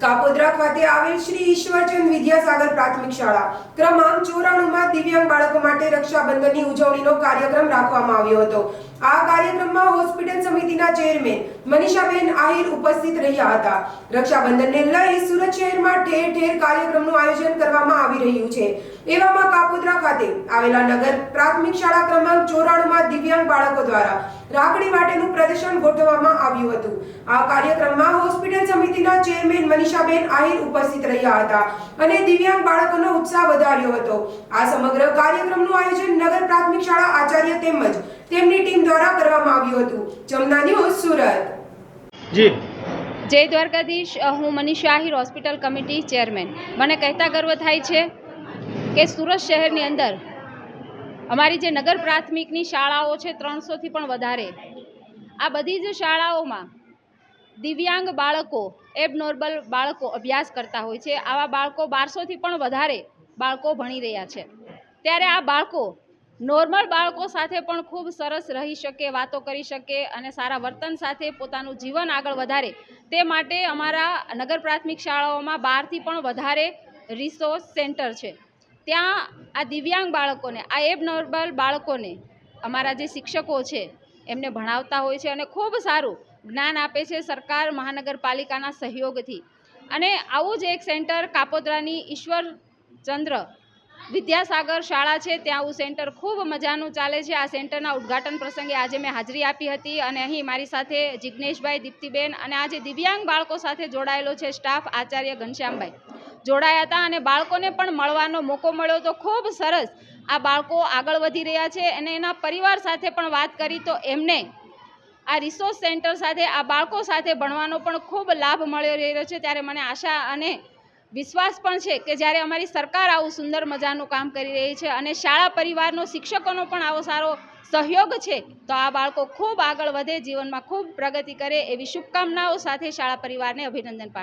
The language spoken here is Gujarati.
કાપોદ્રા ખાતે આવેલ શ્રી ઈશ્વરચંદ વિદ્યાસાગર પ્રાથમિક શાળા ક્રમાંક 94 માં દિવ્યાંગ બાળકો માટે રક્ષાબંધનની ઉજવણીનો કાર્યક્રમ રાખવામાં આવ્યો હતો। આ કાર્યક્રમમાં હોસ્પિટલ સમિતિના ચેરમેન મનીષાબેન આહિર ઉપસ્થિત રહ્યા હતા। રક્ષાબંધનને લઈ સુરત શહેરમાં ઠેર ઠેર કાર્યક્રમનું આયોજન કરવામાં આવી રહ્યું છે। એવામાં કાપોદ્રા ખાતે આવેલા નગર પ્રાથમિક શાળા ક્રમાંક 94 માં દિવ્યાંગ બાળકો દ્વારા રાખડી માટેનું પ્રદર્શન ગોઠવવામાં આવ્યું હતું। આ કાર્યક્રમમાં હોસ્પિટલ સમિતિના ચેરમેન મનીષાબેન આહિર ઉપસ્થિત રહ્યા હતા અને દિવ્યાંગ બાળકોનો ઉત્સાહ વધાર્યો હતો। આ સમગ્ર કાર્યક્રમનું આયોજન નગર પ્રાથમિક શાળા આચાર્ય તેમજ તેમની ટીમ દ્વારા કરવામાં આવ્યું હતું। જમના ન્યૂઝ સુરત। જી જય દ્વારકાધીશ। હું Manisha Ahir, hospital committee chairman. મને કહેતા ગર્વ થાય છે કે સુરત શહેરની અંદર અમારી જે નગર પ્રાથમિકની શાળાઓ છે 300થી પણ વધારે, આ બધી જ શાળાઓમાં દિવ્યાંગ બાળકો, એબનોર્મલ બાળકો અભ્યાસ કરતા હોય છે। આવા બાળકો 1200થી પણ વધારે બાળકો ભણી રહ્યા છે। ત્યારે આ બાળકો નોર્મલ બાળકો સાથે પણ ખૂબ સરસ રહી શકે, વાતો કરી શકે અને સારા વર્તન સાથે પોતાનું જીવન આગળ વધારે, તે માટે અમારા નગર પ્રાથમિક શાળાઓમાં 12થી પણ વધારે રિસોર્સ સેન્ટર છે। ત્યાં આ દિવ્યાંગ બાળકોને, આ એબનોર્મલ બાળકોને અમારા જે શિક્ષકો છે એમને ભણાવતા હોય છે અને ખૂબ સારું જ્ઞાન આપે છે સરકાર મહાનગરપાલિકાના સહયોગથી। અને આવું જ એક સેન્ટર કાપોદ્રાની ઈશ્વરચંદ્ર વિદ્યાસાગર શાળા છે, ત્યાં આવું સેન્ટર ખૂબ મજાનું ચાલે છે। આ સેન્ટરના ઉદ્ઘાટન પ્રસંગે આજે મેં હાજરી આપી હતી અને અહીં મારી સાથે જિજ્ઞેશભાઈ, દીપ્તિબેન અને આજે દિવ્યાંગ બાળકો સાથે જોડાયેલો છે સ્ટાફ આચાર્ય ઘનશ્યામભાઈ જોડાયા હતા અને બાળકોને પણ મળવાનો મોકો મળ્યો તો ખૂબ સરસ આ બાળકો આગળ વધી રહ્યા છે। અને એના પરિવાર સાથે પણ વાત કરી તો એમને આ રિસોર્સ સેન્ટર સાથે આ બાળકો સાથે ભણવાનો પણ ખૂબ લાભ મળી રહ્યો છે। ત્યારે મને આશા અને વિશ્વાસ પણ છે કે જ્યારે અમારી સરકાર આવું સુંદર મજાનું કામ કરી રહી છે અને શાળા પરિવારનો, શિક્ષકોનો પણ આવો સારો સહયોગ છે, તો આ બાળકો ખૂબ આગળ વધે, જીવનમાં ખૂબ પ્રગતિ કરે એવી શુભકામનાઓ સાથે શાળા પરિવારને અભિનંદન પાઠવું।